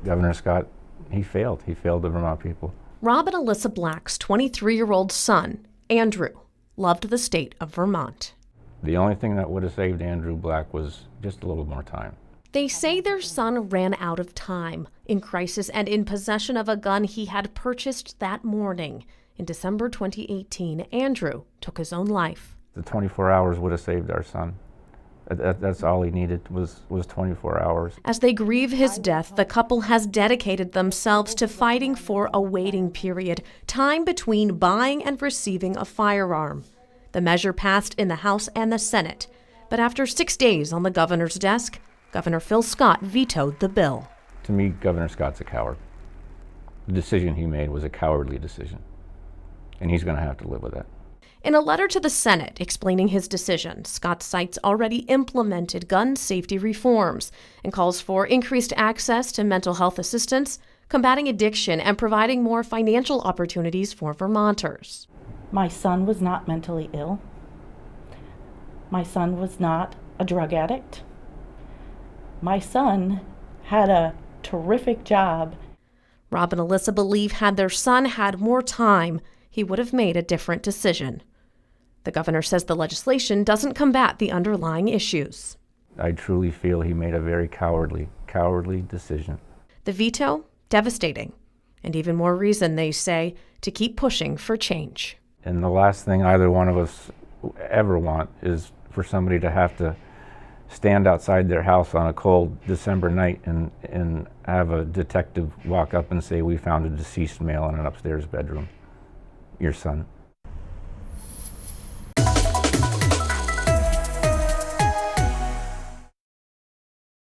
Governor Scott, he failed. He failed the Vermont people. Rob and Alyssa Black's 23-year-old son, Andrew, loved the state of Vermont. The only thing that would have saved Andrew Black was just a little more time. They say their son ran out of time, in crisis and in possession of a gun he had purchased that morning. In December 2018, Andrew took his own life. The 24 hours would have saved our son. That's all he needed was 24 hours. As they grieve his death, the couple has dedicated themselves to fighting for a waiting period, time between buying and receiving a firearm. The measure passed in the House and the Senate, but after 6 days on the governor's desk, Governor Phil Scott vetoed the bill. To me, Governor Scott's a coward. The decision he made was a cowardly decision, and he's going to have to live with that. In a letter to the Senate explaining his decision, Scott cites already implemented gun safety reforms and calls for increased access to mental health assistance, combating addiction, and providing more financial opportunities for Vermonters. My son was not mentally ill. My son was not a drug addict. My son had a terrific job. Rob and Alyssa believe had their son had more time, he would have made a different decision. The governor says the legislation doesn't combat the underlying issues. I truly feel he made a very cowardly decision. The veto, devastating, and even more reason, they say, to keep pushing for change. And the last thing either one of us ever want is for somebody to have to stand outside their house on a cold December night and have a detective walk up and say, "We found a deceased male in an upstairs bedroom. Your son."